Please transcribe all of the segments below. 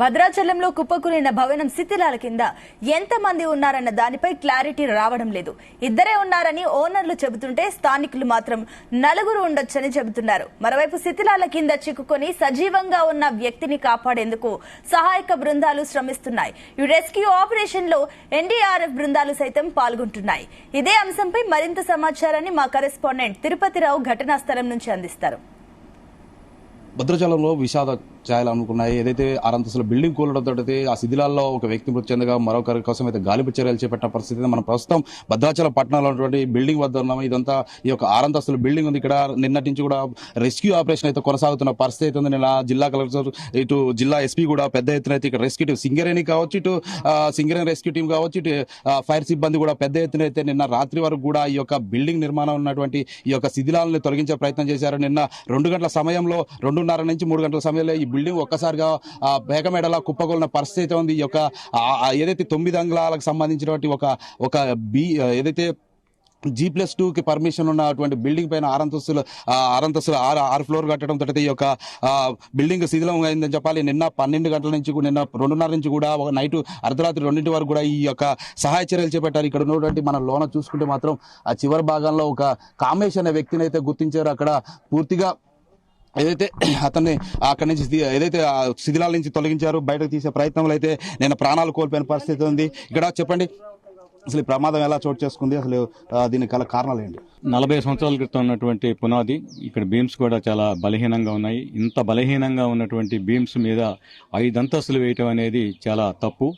భద్రాచలంలో కుప్పకూలిన భవనం శిథిలాల కింద ఎంతమంది ఉన్నారన్న దానిపై క్లారిటీ రావడం లేదు. ఇద్దరే ఉన్నారని ఓనర్లు చెబుతుంటే స్థానికులు మాత్రం నలుగురు ఉండొచ్చని చెబుతున్నారు. మరోవైపు శిథిలాల కింద చిక్కుకొని సజీవంగా ఉన్న వ్యక్తిని కాపాడేందుకు సహాయక బృందాలు శ్రమిస్తున్నాయి. ఈ రెస్క్యూ ఆపరేషన్ లో ఎన్డీఆర్ఎఫ్ బృందాలు సైతం పాల్గొంటున్నాయి. ఇదే అంశంపై మరింత సమాచారాన్ని మా కరెస్పాండెంట్ తిరుపతిరావు ఘటనా స్థలం నుంచి అందిస్తారు. భద్రాచలంలో విషాద ఛాయలు అనుకున్నాయి. ఏదైతే ఆరంతస్తుల బిల్డింగ్ కూలడంతో ఆ శిథిలాల్లో ఒక వ్యక్తి మృతి చెందగా మరొకరి కోసం అయితే గాలింపు చర్యలు చేపట్టిన పరిస్థితి మనం ప్రస్తుతం భద్రాచలం పట్టణంలో ఉన్నటువంటి బిల్డింగ్ వద్ద ఉన్నాము. ఇదంతా ఈ యొక్క ఆరంతస్తుల బిల్డింగ్ ఉంది. ఇక్కడ నిన్నటి నుంచి కూడా రెస్క్యూ ఆపరేషన్ అయితే కొనసాగుతున్న పరిస్థితి అయితే ఉంది. నిన్న జిల్లా కలెక్టర్ ఇటు జిల్లా ఎస్పీ కూడా పెద్ద ఎత్తున అయితే ఇక్కడ రెస్క్యూ టీం సింగరేణి కావచ్చు, ఇటు సింగరేణి రెస్క్యూ టీం కావచ్చు, ఇటు ఫైర్ సిబ్బంది కూడా పెద్ద ఎత్తున అయితే నిన్న రాత్రి వరకు కూడా ఈ యొక్క బిల్డింగ్ నిర్మాణం ఉన్నటువంటి ఈ యొక్క శిథిలాలను తొలగించే ప్రయత్నం చేశారు. నిన్న 2 గంటల సమయంలో 2:30 నుంచి 3 గంటల సమయంలో ఈ బిల్డింగ్ ఒక్కసారిగా బేగమేడలా కుప్పగొలిన పరిస్థితి ఉంది. ఈ యొక్క ఏదైతే 9 అంగుళాలకు సంబంధించినటువంటి ఒక ఏదైతే G+2కి పర్మిషన్ ఉన్నటువంటి బిల్డింగ్ పైన ఆరంతస్తులు 6 ఫ్లోర్ కట్టడం తోటి ఈ యొక్క బిల్డింగ్ శిథిలం అయిందని చెప్పాలి. నిన్న 12 గంటల నుంచి నిన్న 2:30 నుంచి కూడా ఒక నైట్ అర్ధరాత్రి 2 వరకు కూడా ఈ యొక్క సహాయ చర్యలు చేపట్టారు. ఇక్కడ ఉన్నటువంటి మన లోన చూసుకుంటే మాత్రం ఆ చివరి భాగంలో ఒక కామేష్ అనే వ్యక్తిని అయితే గుర్తించారు. అక్కడ పూర్తిగా ఏదైతే అతన్ని అక్కడి నుంచి ఏదైతే శిథిలాల నుంచి తొలగించారు, బయటకు తీసే ప్రయత్నంలో అయితే నేను ప్రాణాలు కోల్పోయిన పరిస్థితి ఉంది. ఇక్కడ చెప్పండి, అసలు ఈ ప్రమాదం ఎలా చోటు చేసుకుంది, అసలు దీనికి గల కారణాలు ఏంటి? 40 సంవత్సరాల క్రితం ఉన్నటువంటి పునాది, ఇక్కడ బీమ్స్ కూడా చాలా బలహీనంగా ఉన్నాయి. ఇంత బలహీనంగా ఉన్నటువంటి బీమ్స్ మీద 5 అంతస్తులు వేయటం అనేది చాలా తప్పు.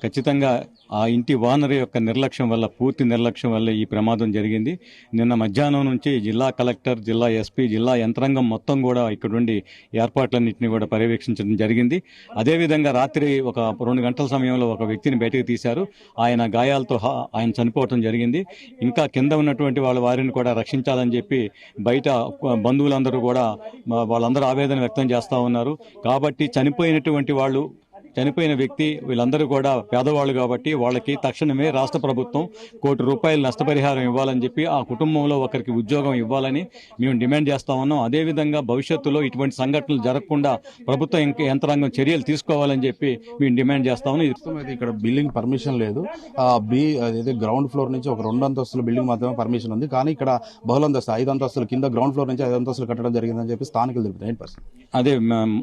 ఖచ్చితంగా ఆ ఇంటి ఓనర్ యొక్క నిర్లక్ష్యం వల్ల, పూర్తి నిర్లక్ష్యం వల్ల ఈ ప్రమాదం జరిగింది. నిన్న మధ్యాహ్నం నుంచి జిల్లా కలెక్టర్, జిల్లా ఎస్పీ, జిల్లా యంత్రాంగం మొత్తం కూడా ఇక్కడుండి ఏర్పాట్లన్నింటినీ కూడా పర్యవేక్షించడం జరిగింది. అదేవిధంగా రాత్రి ఒక 2 గంటల సమయంలో ఒక వ్యక్తిని బయటకు తీశారు. ఆయన గాయాలతో ఆయన చనిపోవటం జరిగింది. ఇంకా కింద ఉన్నటువంటి వారిని కూడా రక్షించాలని చెప్పి బయట బంధువులందరూ కూడా వాళ్ళందరూ ఆవేదన వ్యక్తం చేస్తూ ఉన్నారు. కాబట్టి చనిపోయిన వ్యక్తి వీళ్ళందరూ కూడా పేదవాళ్ళు కాబట్టి వాళ్ళకి తక్షణమే రాష్ట్ర ప్రభుత్వం ₹1 కోటి నష్టపరిహారం ఇవ్వాలని చెప్పి ఆ కుటుంబంలో ఒకరికి ఉద్యోగం ఇవ్వాలని మేము డిమాండ్ చేస్తా ఉన్నాం. అదేవిధంగా భవిష్యత్తులో ఇటువంటి సంఘటనలు జరగకుండా ప్రభుత్వ యంత్రాంగం చర్యలు తీసుకోవాలని చెప్పి మేము డిమాండ్ చేస్తా ఉన్నాం. ఇక్కడ బిల్డింగ్ పర్మిషన్ లేదు. అదే గ్రౌండ్ ఫ్లోర్ నుంచి ఒక 2 అంతస్తుల బిల్డింగ్ మాత్రమే పర్మిషన్ ఉంది. కానీ ఇక్కడ బహుళంతస్తు 5 అంతస్తుల కింద గ్రౌండ్ ఫ్లోర్ నుంచి 5 అంతస్తులు కట్టడం జరిగిందని చెప్పి స్థానికులు తెలుపుతారు. అదే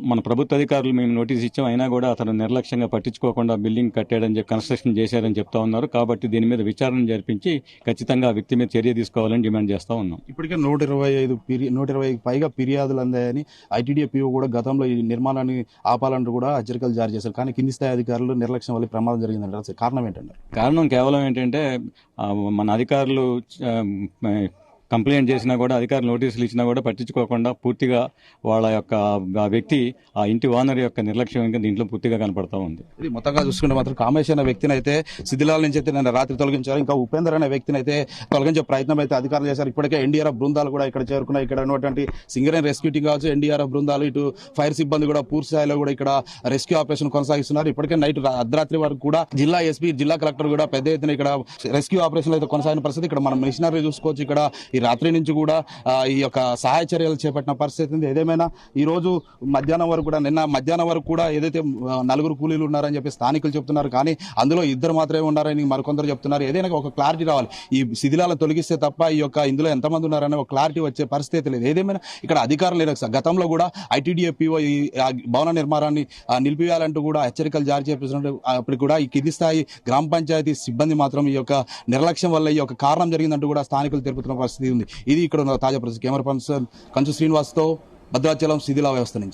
మన ప్రభుత్వ అధికారులు మేము నోటీస్ ఇచ్చాం, అయినా కూడా అతను నిర్లక్ష్యంగా పట్టించుకోకుండా బిల్డింగ్ కట్టాడని చెప్పి కన్స్ట్రక్షన్ చేశారని చెప్తా ఉన్నారు. కాబట్టి దీని మీద విచారణ జరిపించి ఖచ్చితంగా ఆ వ్యక్తి మీద చర్య తీసుకోవాలని డిమాండ్ చేస్తా ఉన్నాం. ఇప్పటికే 120 పైగా ఫిర్యాదులు అందాయని ఐటీడీఏ కూడా గతంలో ఈ నిర్మాణాన్ని ఆపాలంటూ కూడా హెచ్చరికలు జారీ చేశారు. కానీ కింది స్థాయి అధికారులు నిర్లక్ష్యం వల్ల ప్రమాదం జరిగిందంటారు. కారణం ఏంటంటే కారణం కేవలం ఏంటంటే మన అధికారులు కంప్లైంట్ చేసినా కూడా, అధికారులు నోటీసులు ఇచ్చినా కూడా పట్టించుకోకుండా పూర్తిగా వాళ్ళ యొక్క ఆ వ్యక్తి, ఆ ఇంటి ఓనర్ యొక్క నిర్లక్ష్యం ఇంకా దీంట్లో పూర్తిగా కనపడతా ఉంది. ఇది మొత్తంగా చూసుకుంటే మాత్రం కామేష్ అనే వ్యక్తిని అయితే శిథిలాల నుంచి అయితే నిన్న రాత్రి తొలగించారు. ఇంకా ఉపేందర్ అనే వ్యక్తిని అయితే తొలగించే ప్రయత్నం అయితే అధికారులు చేశారు. ఇప్పటికే ఎన్డీఆర్ఎఫ్ బృందాలు కూడా ఇక్కడ చేరుకున్నాయి. ఇక్కడ ఉన్నటువంటి సింగరేణి రెస్క్యూ టీం కావచ్చు, ఎన్డీఆర్ఎఫ్ బృందాలు, ఇటు ఫైర్ సిబ్బంది కూడా పూర్తి స్థాయిలో కూడా ఇక్కడ రెస్క్యూ ఆపరేషన్ కొనసాగిస్తున్నారు. ఇప్పటికే నైట్ అర్ధరాత్రి వరకు కూడా జిల్లా ఎస్పీ, జిల్లా కలెక్టర్ కూడా పెద్ద ఎత్తున ఇక్కడ రెస్క్యూ ఆపరేషన్ అయితే కొనసాగిన పరిస్థితి. ఇక్కడ మనం మిషనరీ చూసుకోవచ్చు. ఇక్కడ ఈ రాత్రి నుంచి కూడా ఈ యొక్క సహాయ చర్యలు చేపట్టిన పరిస్థితి ఉంది. ఏదేమైనా ఈ రోజు మధ్యాహ్నం వరకు కూడా, నిన్న మధ్యాహ్నం వరకు కూడా ఏదైతే 4 కూలీలు ఉన్నారని చెప్పి స్థానికులు చెప్తున్నారు. కానీ అందులో 2 మాత్రమే ఉన్నారని మరికొందరు చెప్తున్నారు. ఏదైనా ఒక క్లారిటీ రావాలి. ఈ శిథిలాలను తొలగిస్తే తప్ప ఈ యొక్క ఇందులో ఎంతమంది ఉన్నారనే ఒక క్లారిటీ వచ్చే పరిస్థితి లేదు. ఏదేమైనా ఇక్కడ అధికారులు లేదు. గతంలో కూడా ఐటీడీఏపీఓ ఈ భవన నిర్మాణాన్ని నిలిపివేయాలంటూ కూడా హెచ్చరికలు జారీ చేస్తున్నట్టు అప్పుడు కూడా ఈ కింది స్థాయి గ్రామ పంచాయతీ సిబ్బంది మాత్రం ఈ యొక్క నిర్లక్ష్యం వల్ల ఈ యొక్క కారణం జరిగిందంటూ కూడా స్థానికులు తెలుపుతున్న పరిస్థితి ఉంది. ఇది ఇక్కడ తాజా పరిస్థితి. కెమెరా పర్సన్ కంచు శ్రీనివాస్తో భద్రాచలం శిథిల వ్యవస్థ నుంచి.